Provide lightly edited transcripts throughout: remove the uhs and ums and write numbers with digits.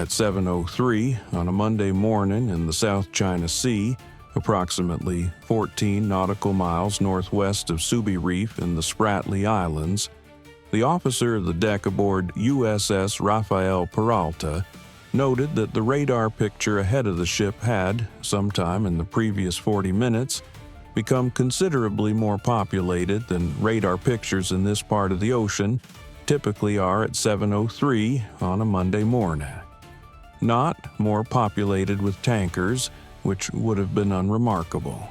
At 7:03 on a Monday morning in the South China Sea, approximately 14 nautical miles northwest of Subi Reef in the Spratly Islands, the officer of the deck aboard USS Rafael Peralta noted that the radar picture ahead of the ship had, sometime in the previous 40 minutes, become considerably more populated than radar pictures in this part of the ocean typically are at 7:03 on a Monday morning. Not more populated with tankers, which would have been unremarkable.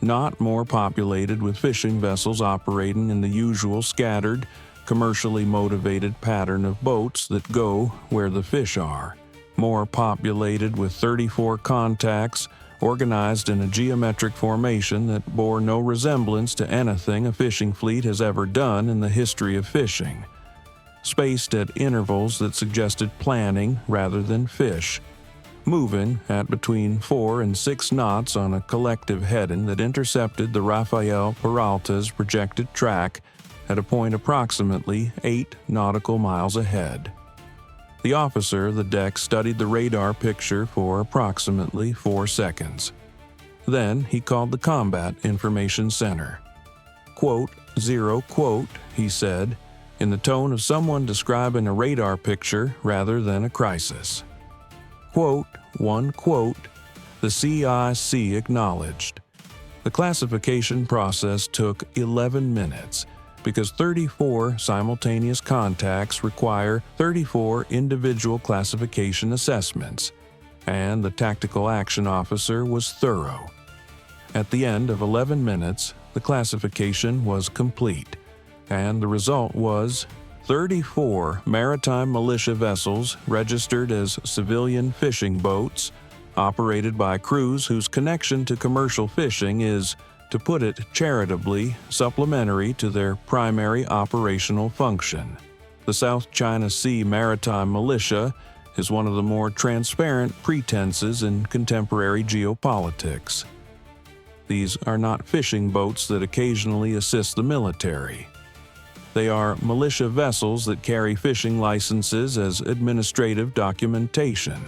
Not more populated with fishing vessels operating in the usual scattered, commercially motivated pattern of boats that go where the fish are. More populated with 34 contacts organized in a geometric formation that bore no resemblance to anything a fishing fleet has ever done in the history of fishing. Spaced at intervals that suggested planning rather than fish, moving at between 4 and 6 knots on a collective heading that intercepted the Rafael Peralta's projected track at a point approximately 8 nautical miles ahead. The officer of the deck studied the radar picture for approximately 4 seconds. Then he called the Combat Information Center. "Quote, 0, quote," he said, in the tone of someone describing a radar picture rather than a crisis. Quote, 1, quote, the CIC acknowledged. The classification process took 11 minutes because 34 simultaneous contacts require 34 individual classification assessments, and the tactical action officer was thorough. At the end of 11 minutes, the classification was complete, and the result was 34 maritime militia vessels registered as civilian fishing boats, operated by crews whose connection to commercial fishing is, to put it charitably, supplementary to their primary operational function. The South China Sea Maritime Militia is one of the more transparent pretenses in contemporary geopolitics. These are not fishing boats that occasionally assist the military. They are militia vessels that carry fishing licenses as administrative documentation.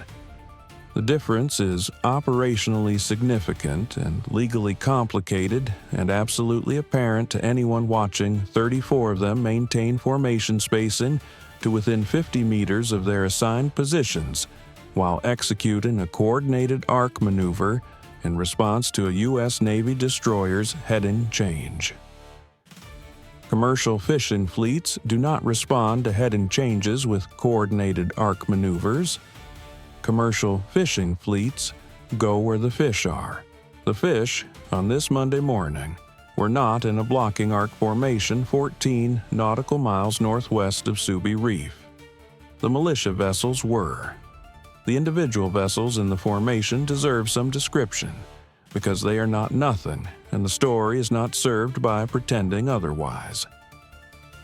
The difference is operationally significant and legally complicated and absolutely apparent to anyone watching 34 of them maintain formation spacing to within 50 meters of their assigned positions while executing a coordinated arc maneuver in response to a U.S. Navy destroyer's heading change. Commercial fishing fleets do not respond to heading changes with coordinated arc maneuvers. Commercial fishing fleets go where the fish are. The fish, on this Monday morning, were not in a blocking arc formation 14 nautical miles northwest of Subi Reef. The militia vessels were. The individual vessels in the formation deserve some description, because they are not nothing, and the story is not served by pretending otherwise.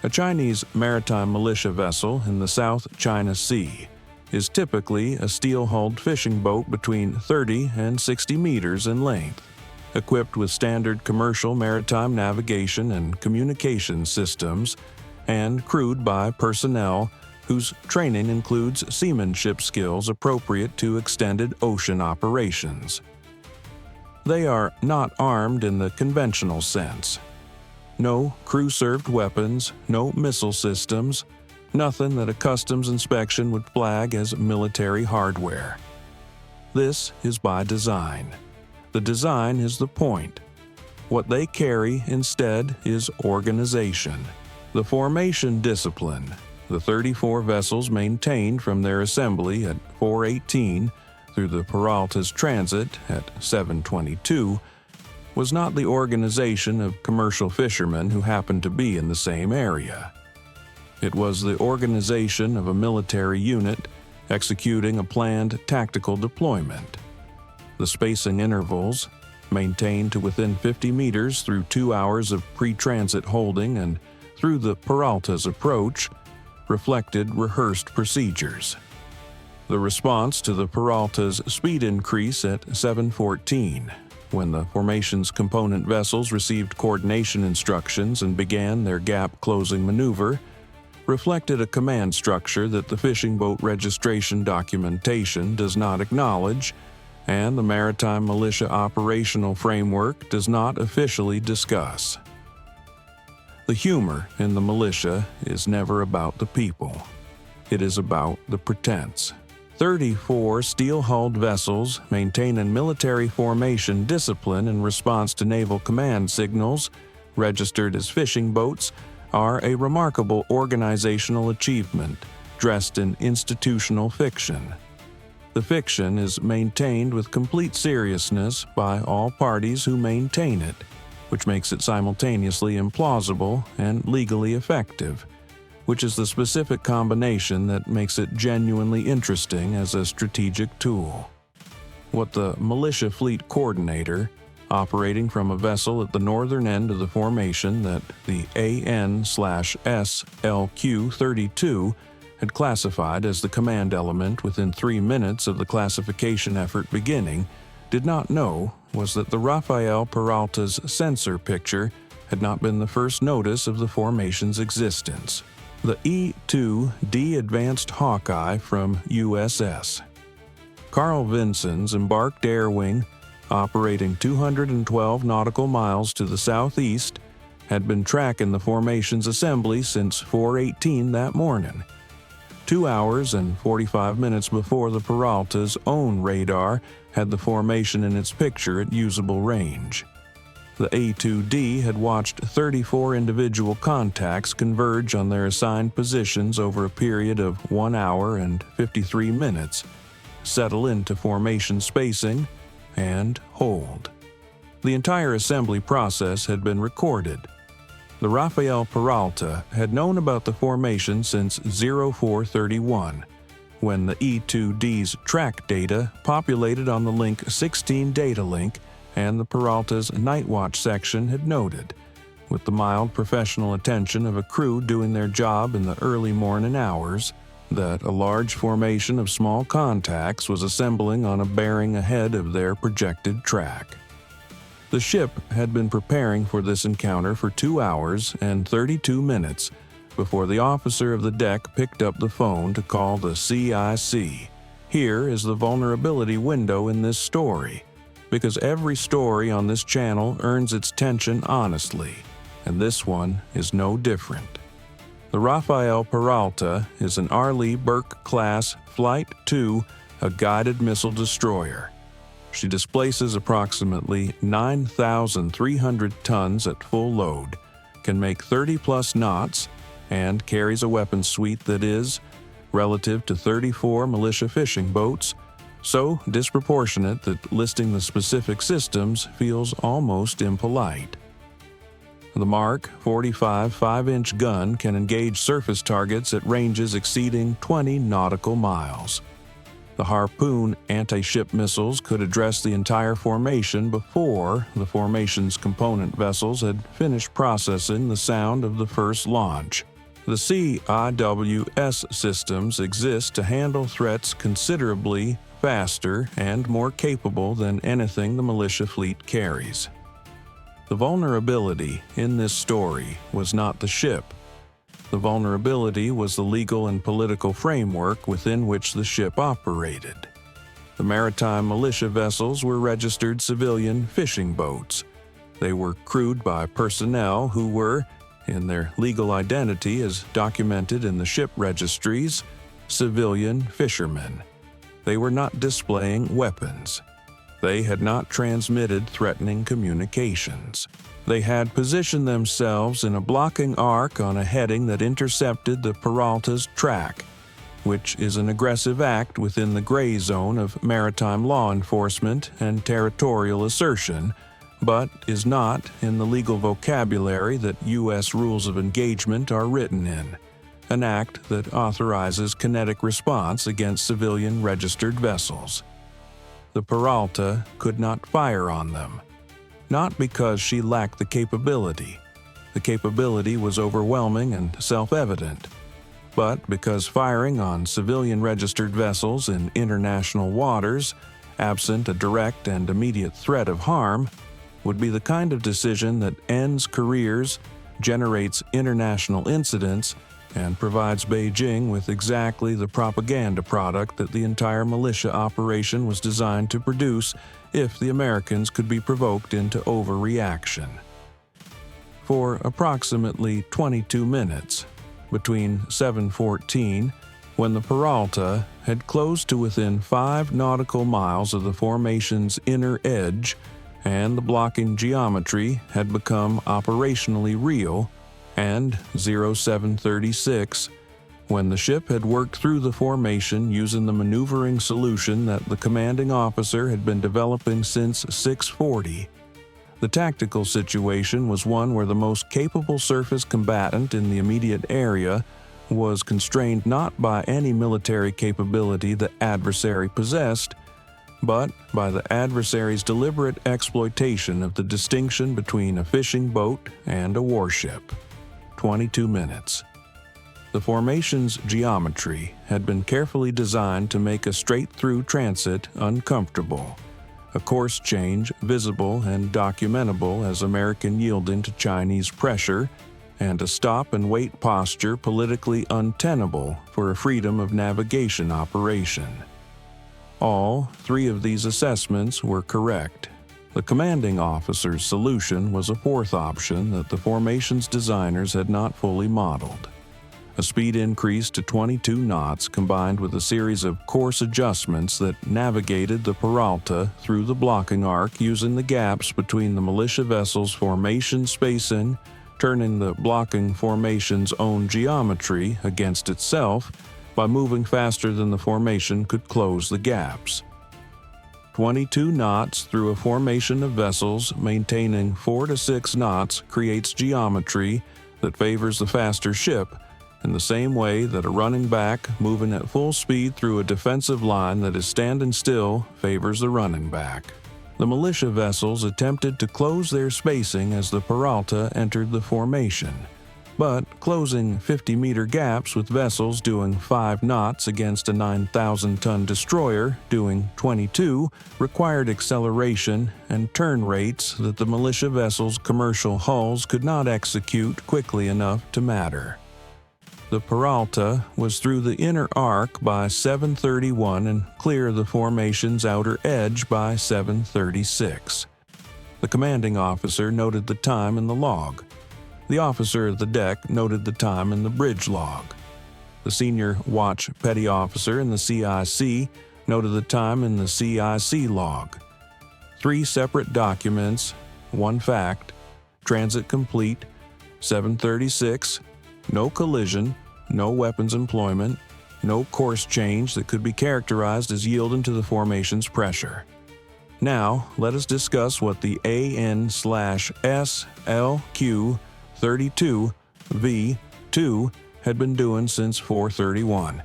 A Chinese maritime militia vessel in the South China Sea is typically a steel-hulled fishing boat between 30 and 60 meters in length, equipped with standard commercial maritime navigation and communication systems, and crewed by personnel whose training includes seamanship skills appropriate to extended ocean operations. They are not armed in the conventional sense. No crew-served weapons, no missile systems, nothing that a customs inspection would flag as military hardware. This is by design. The design is the point. What they carry instead is organization. The formation discipline, the 34 vessels maintained from their assembly at 4:18 through the Peralta's transit at 7:22, was not the organization of commercial fishermen who happened to be in the same area. It was the organization of a military unit executing a planned tactical deployment. The spacing intervals, maintained to within 50 meters through 2 hours of pre-transit holding and through the Peralta's approach, reflected rehearsed procedures. The response to the Peralta's speed increase at 7:14, when the formation's component vessels received coordination instructions and began their gap-closing maneuver, reflected a command structure that the fishing boat registration documentation does not acknowledge, and the Maritime Militia Operational Framework does not officially discuss. The humor in the militia is never about the people. It is about the pretense. 34 steel-hulled vessels maintain a military formation discipline in response to naval command signals, registered as fishing boats, are a remarkable organizational achievement, dressed in institutional fiction. The fiction is maintained with complete seriousness by all parties who maintain it, which makes it simultaneously implausible and legally effective, which is the specific combination that makes it genuinely interesting as a strategic tool. What the Militia Fleet Coordinator, operating from a vessel at the northern end of the formation that the AN/SLQ-32 had classified as the command element within 3 minutes of the classification effort beginning, did not know was that the Rafael Peralta's sensor picture had not been the first notice of the formation's existence. The E-2D Advanced Hawkeye from USS Carl Vinson's embarked air wing, operating 212 nautical miles to the southeast, had been tracking the formation's assembly since 4:18 that morning. 2 hours and 45 minutes before the Peralta's own radar had the formation in its picture at usable range. The E-2D had watched 34 individual contacts converge on their assigned positions over a period of 1 hour and 53 minutes, settle into formation spacing, and hold. The entire assembly process had been recorded. The Rafael Peralta had known about the formation since 0431, when the E-2D's track data populated on the Link 16 data link and the Peralta's Night Watch section had noted, with the mild professional attention of a crew doing their job in the early morning hours, that a large formation of small contacts was assembling on a bearing ahead of their projected track. The ship had been preparing for this encounter for 2 hours and 32 minutes before the officer of the deck picked up the phone to call the CIC. Here is the vulnerability window in this story, because every story on this channel earns its tension honestly, and this one is no different. The Rafael Peralta is an R. Lee Burke-class Flight II, a guided missile destroyer. She displaces approximately 9,300 tons at full load, can make 30-plus knots, and carries a weapons suite that is, relative to 34 militia fishing boats, so disproportionate that listing the specific systems feels almost impolite. The Mark 45 5-inch gun can engage surface targets at ranges exceeding 20 nautical miles. The Harpoon anti-ship missiles could address the entire formation before the formation's component vessels had finished processing the sound of the first launch. The CIWS systems exist to handle threats considerably faster and more capable than anything the militia fleet carries. The vulnerability in this story was not the ship. The vulnerability was the legal and political framework within which the ship operated. The maritime militia vessels were registered civilian fishing boats. They were crewed by personnel who were, in their legal identity as documented in the ship registries, civilian fishermen. They were not displaying weapons. They had not transmitted threatening communications. They had positioned themselves in a blocking arc on a heading that intercepted the Peralta's track, which is an aggressive act within the gray zone of maritime law enforcement and territorial assertion, but is not in the legal vocabulary that U.S. rules of engagement are written in, an act that authorizes kinetic response against civilian registered vessels. The Peralta could not fire on them, not because she lacked the capability. The capability was overwhelming and self-evident, but because firing on civilian registered vessels in international waters, absent a direct and immediate threat of harm, would be the kind of decision that ends careers, generates international incidents, and provides Beijing with exactly the propaganda product that the entire militia operation was designed to produce if the Americans could be provoked into overreaction. For approximately 22 minutes, between 7:14, when the Peralta had closed to within 5 nautical miles of the formation's inner edge and the blocking geometry had become operationally real, and 0736, when the ship had worked through the formation using the maneuvering solution that the commanding officer had been developing since 640. The tactical situation was one where the most capable surface combatant in the immediate area was constrained not by any military capability the adversary possessed, but by the adversary's deliberate exploitation of the distinction between a fishing boat and a warship. 22 minutes. The formation's geometry had been carefully designed to make a straight-through transit uncomfortable, a course change visible and documentable as American yielding to Chinese pressure, and a stop-and-wait posture politically untenable for a freedom of navigation operation. All 3 of these assessments were correct. The commanding officer's solution was a 4th option that the formation's designers had not fully modeled. A speed increase to 22 knots combined with a series of course adjustments that navigated the Peralta through the blocking arc using the gaps between the militia vessel's formation spacing, turning the blocking formation's own geometry against itself by moving faster than the formation could close the gaps. 22 knots through a formation of vessels maintaining 4 to 6 knots creates geometry that favors the faster ship, in the same way that a running back moving at full speed through a defensive line that is standing still favors the running back. The militia vessels attempted to close their spacing as the Peralta entered the formation, but closing 50-meter gaps with vessels doing 5 knots against a 9,000-ton destroyer doing 22 required acceleration and turn rates that the militia vessels' commercial hulls could not execute quickly enough to matter. The Peralta was through the inner arc by 7:31 and clear of the formation's outer edge by 7:36. The commanding officer noted the time in the log. The officer of the deck noted the time in the bridge log. The senior watch petty officer in the CIC noted the time in the CIC log. 3 separate documents, 1 fact, transit complete, 7:36, no collision, no weapons employment, no course change that could be characterized as yielding to the formation's pressure. Now, let us discuss what the AN/SLQ-32V2 had been doing since 431,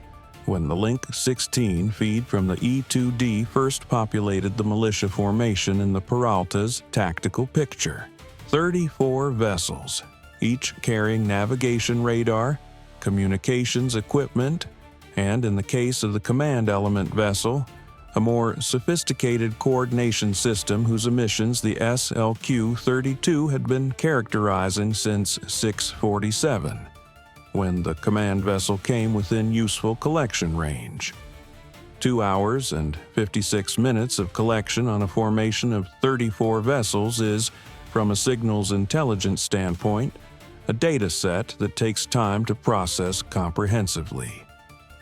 when the Link 16 feed from the E-2D first populated the militia formation in the Peralta's tactical picture. 34 vessels, each carrying navigation radar, communications equipment, and in the case of the command element vessel, a more sophisticated coordination system whose emissions the SLQ-32 had been characterizing since 647, when the command vessel came within useful collection range. 2 hours and 56 minutes of collection on a formation of 34 vessels is, from a signals intelligence standpoint, a data set that takes time to process comprehensively.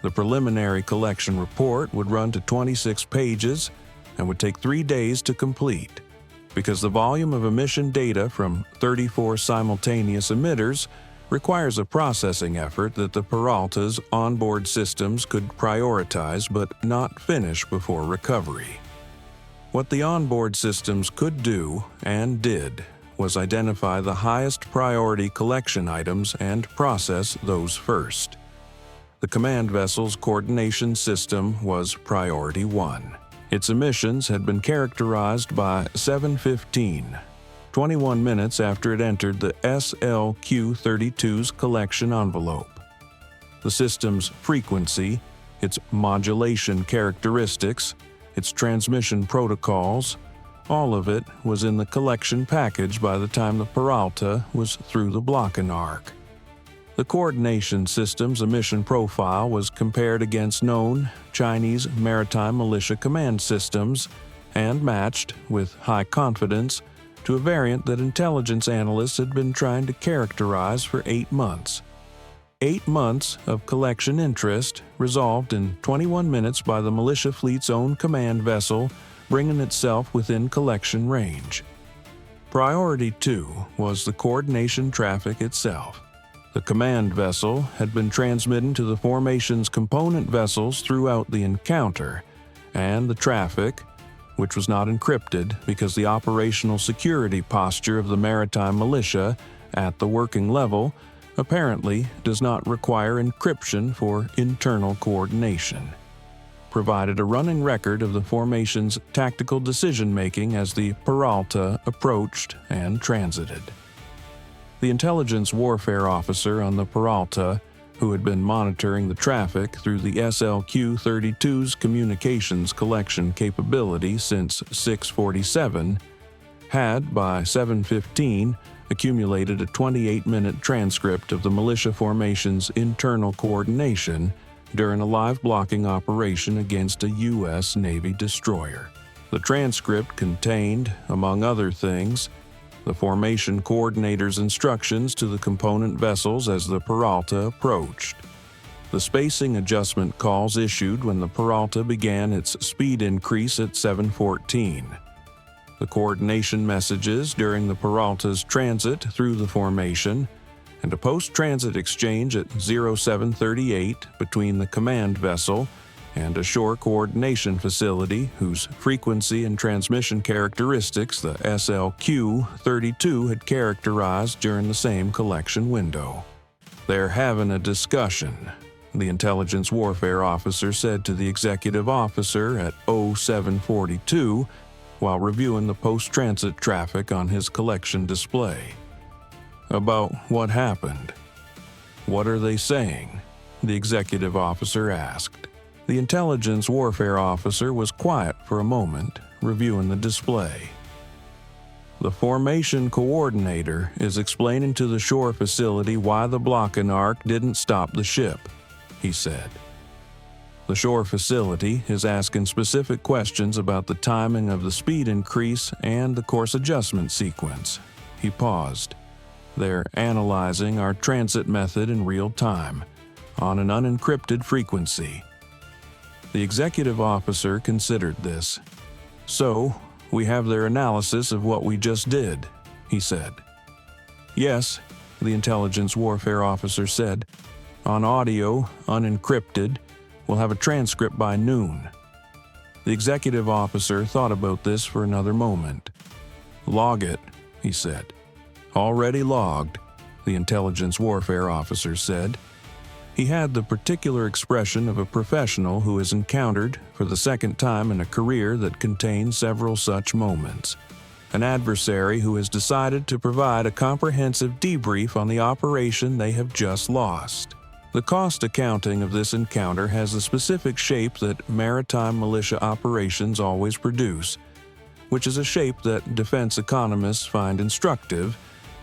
The preliminary collection report would run to 26 pages and would take 3 days to complete, because the volume of emission data from 34 simultaneous emitters requires a processing effort that the Peralta's onboard systems could prioritize but not finish before recovery. What the onboard systems could do, and did, was identify the highest priority collection items and process those first. The command vessel's coordination system was priority 1. Its emissions had been characterized by 7:15, 21 minutes after it entered the SLQ-32's collection envelope. The system's frequency, its modulation characteristics, its transmission protocols, all of it was in the collection package by the time the Peralta was through the blocking arc. The coordination system's emission profile was compared against known Chinese maritime militia command systems and matched, with high confidence, to a variant that intelligence analysts had been trying to characterize for 8 months. 8 months of collection interest resolved in 21 minutes by the militia fleet's own command vessel, bringing itself within collection range. Priority 2 was the coordination traffic itself. The command vessel had been transmitting to the formation's component vessels throughout the encounter, and the traffic, which was not encrypted because the operational security posture of the maritime militia at the working level apparently does not require encryption for internal coordination, provided a running record of the formation's tactical decision-making as the Peralta approached and transited. The intelligence warfare officer on the Peralta, who had been monitoring the traffic through the SLQ-32's communications collection capability since 6:47, had, by 7:15, accumulated a 28-minute transcript of the militia formation's internal coordination during a live blocking operation against a U.S. Navy destroyer. The transcript contained, among other things, the formation coordinator's instructions to the component vessels as the Peralta approached, the spacing adjustment calls issued when the Peralta began its speed increase at 7:14, the coordination messages during the Peralta's transit through the formation, and a post-transit exchange at 0738 between the command vessel and a shore coordination facility whose frequency and transmission characteristics the SLQ-32 had characterized during the same collection window. "They're having a discussion," the intelligence warfare officer said to the executive officer at 0742 while reviewing the post-transit traffic on his collection display. "About what happened?" "What are they saying?" the executive officer asked. The intelligence warfare officer was quiet for a moment, reviewing the display. "The formation coordinator is explaining to the shore facility why the blocking arc didn't stop the ship," he said. "The shore facility is asking specific questions about the timing of the speed increase and the course adjustment sequence." He paused. "They're analyzing our transit method in real time, on an unencrypted frequency." The executive officer considered this. "So, we have their analysis of what we just did," he said. "Yes," the intelligence warfare officer said. "On audio, unencrypted. We'll have a transcript by noon." The executive officer thought about this for another moment. "Log it," he said. "Already logged," the intelligence warfare officer said. He had the particular expression of a professional who has encountered, for the second time in a career that contains several such moments, an adversary who has decided to provide a comprehensive debrief on the operation they have just lost. The cost accounting of this encounter has the specific shape that maritime militia operations always produce, which is a shape that defense economists find instructive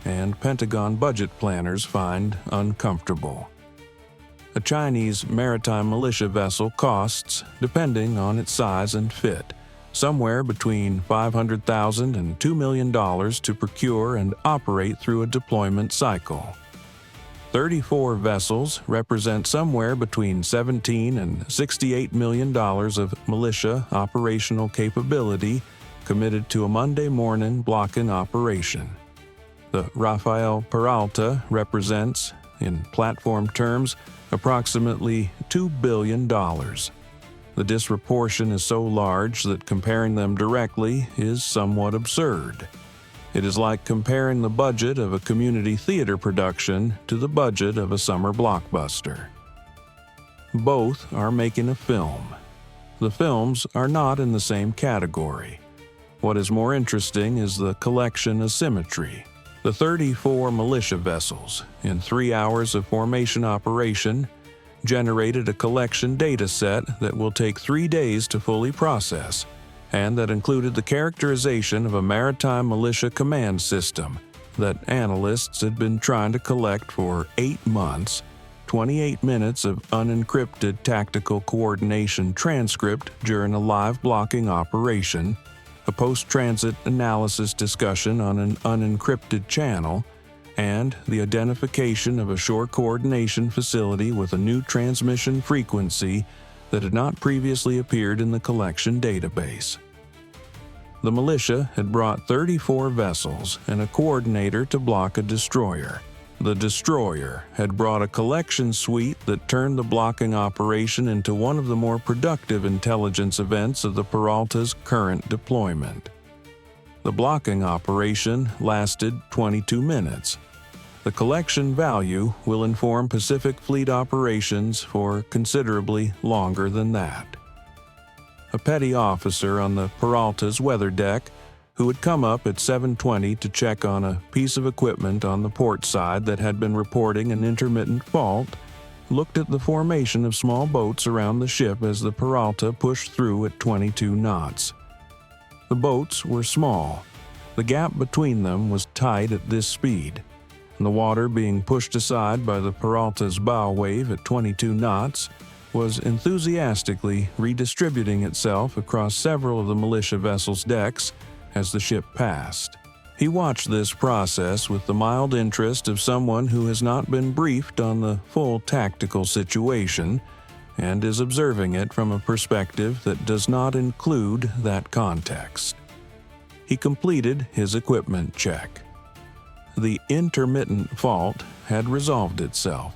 and Pentagon budget planners find uncomfortable. A Chinese maritime militia vessel costs, depending on its size and fit, somewhere between $500,000 and $2 million to procure and operate through a deployment cycle. 34 vessels represent somewhere between $17 and $68 million of militia operational capability committed to a Monday morning blocking operation. The Rafael Peralta represents, in platform terms, approximately $2 billion. The disproportion is so large that comparing them directly is somewhat absurd. It is like comparing the budget of a community theater production to the budget of a summer blockbuster. Both are making a film. The films are not in the same category. What is more interesting is the collection asymmetry. The 34 militia vessels, in 3 hours of formation operation, generated a collection data set that will take 3 days to fully process, and that included the characterization of a maritime militia command system, that analysts had been trying to collect for 8 months, 28 minutes of unencrypted tactical coordination transcript during a live blocking operation, a post-transit analysis discussion on an unencrypted channel, and the identification of a shore coordination facility with a new transmission frequency that had not previously appeared in the collection database. The militia had brought 34 vessels and a coordinator to block a destroyer. The destroyer had brought a collection suite that turned the blocking operation into one of the more productive intelligence events of the Peralta's current deployment. The blocking operation lasted 22 minutes. The collection value will inform Pacific Fleet operations for considerably longer than that. A petty officer on the Peralta's weather deck, who had come up at 7:20 to check on a piece of equipment on the port side that had been reporting an intermittent fault, looked at the formation of small boats around the ship as the Peralta pushed through at 22 knots. The boats were small. The gap between them was tight at this speed, and the water being pushed aside by the Peralta's bow wave at 22 knots was enthusiastically redistributing itself across several of the militia vessel's decks as the ship passed. He watched this process with the mild interest of someone who has not been briefed on the full tactical situation and is observing it from a perspective that does not include that context. He completed his equipment check. The intermittent fault had resolved itself,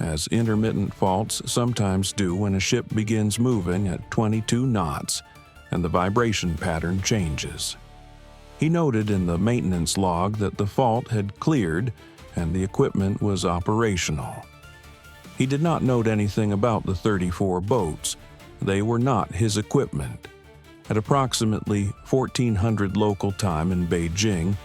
as intermittent faults sometimes do when a ship begins moving at 22 knots and the vibration pattern changes. He noted in the maintenance log that the fault had cleared and the equipment was operational. He did not note anything about the 34 boats. They were not his equipment. At approximately 1400 local time in Beijing,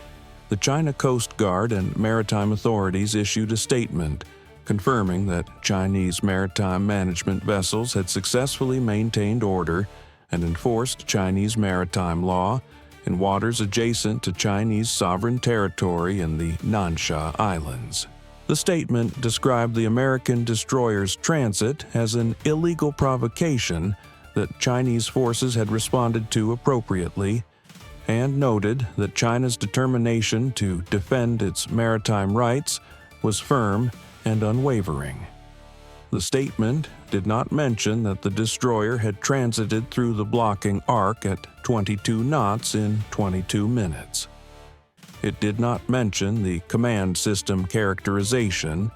the China Coast Guard and maritime authorities issued a statement confirming that Chinese maritime management vessels had successfully maintained order and enforced Chinese maritime law in waters adjacent to Chinese sovereign territory in the Nansha Islands. The statement described the American destroyer's transit as an illegal provocation that Chinese forces had responded to appropriately, and noted that China's determination to defend its maritime rights was firm and unwavering. The statement did not mention that the destroyer had transited through the blocking arc at 22 knots in 22 minutes. It did not mention the command system characterization,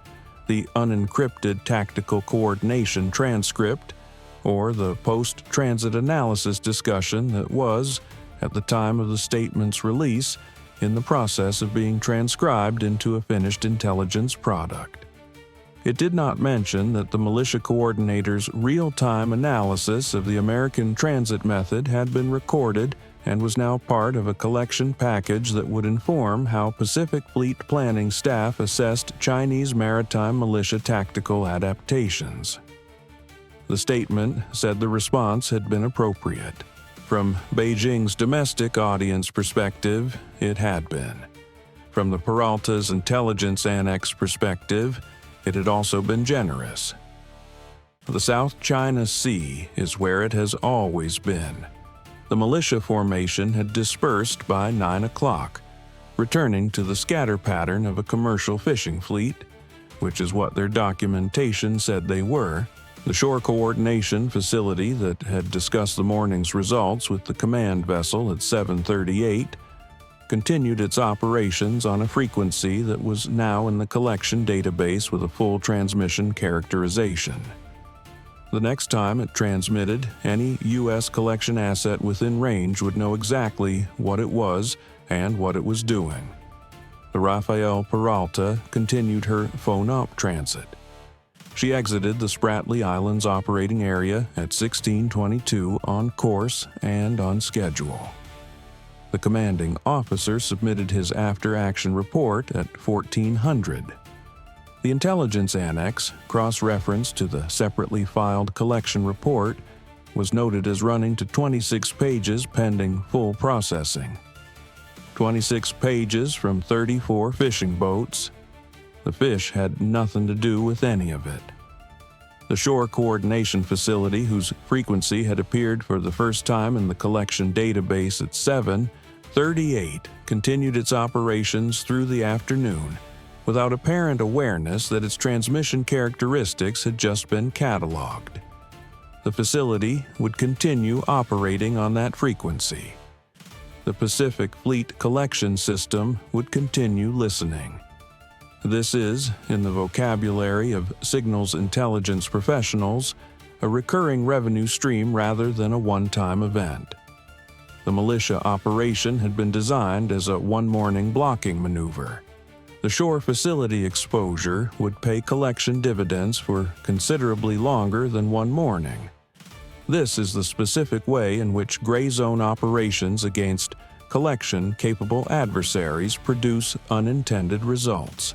the unencrypted tactical coordination transcript, or the post-transit analysis discussion that was, at the time of the statement's release, in the process of being transcribed into a finished intelligence product. It did not mention that the militia coordinator's real-time analysis of the American transit method had been recorded and was now part of a collection package that would inform how Pacific Fleet planning staff assessed Chinese maritime militia tactical adaptations. The statement said the response had been appropriate. From Beijing's domestic audience perspective, it had been. From the Peralta's intelligence annex perspective, it had also been generous. The South China Sea is where it has always been. The militia formation had dispersed by 9 o'clock, returning to the scatter pattern of a commercial fishing fleet, which is what their documentation said they were. The shore coordination facility that had discussed the morning's results with the command vessel at 7:38 continued its operations on a frequency that was now in the collection database with a full transmission characterization. The next time it transmitted, any U.S. collection asset within range would know exactly what it was and what it was doing. The Rafael Peralta continued her FONOP transit. She exited the Spratly Islands operating area at 16:22 on course and on schedule. The commanding officer submitted his after-action report at 1400. The intelligence annex, cross-referenced to the separately filed collection report, was noted as running to 26 pages pending full processing. 26 pages from 34 fishing boats. The fish had nothing to do with any of it. The Shore Coordination Facility, whose frequency had appeared for the first time in the collection database at 7:38, continued its operations through the afternoon, without apparent awareness that its transmission characteristics had just been cataloged. The facility would continue operating on that frequency. The Pacific Fleet Collection System would continue listening. This is, in the vocabulary of signals intelligence professionals, a recurring revenue stream rather than a one-time event. The militia operation had been designed as a one-morning blocking maneuver. The shore facility exposure would pay collection dividends for considerably longer than one morning. This is the specific way in which gray zone operations against collection-capable adversaries produce unintended results.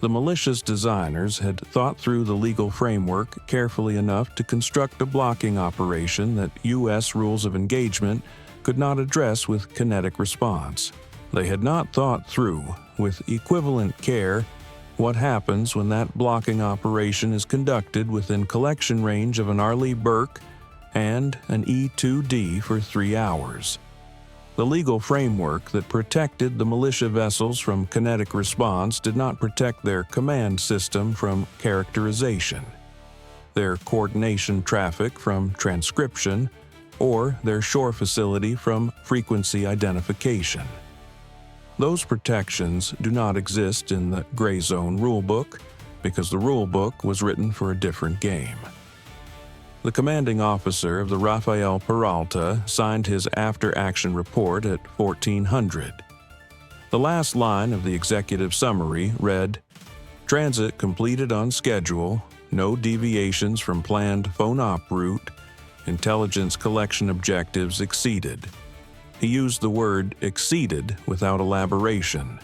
The militia's designers had thought through the legal framework carefully enough to construct a blocking operation that U.S. rules of engagement could not address with kinetic response. They had not thought through, with equivalent care, what happens when that blocking operation is conducted within collection range of an Arleigh Burke and an E-2D for 3 hours. The legal framework that protected the militia vessels from kinetic response did not protect their command system from characterization, their coordination traffic from transcription, or their shore facility from frequency identification. Those protections do not exist in the Gray Zone rulebook because the rulebook was written for a different game. The commanding officer of the Rafael Peralta signed his after-action report at 1400. The last line of the executive summary read, "Transit completed on schedule, no deviations from planned FONOP route, intelligence collection objectives exceeded." He used the word exceeded without elaboration.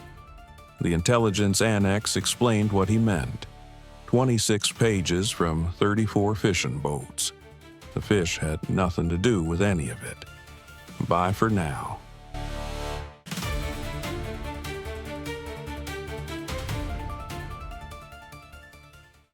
The intelligence annex explained what he meant. 26 pages from 34 fishing boats. The fish had nothing to do with any of it. Bye for now.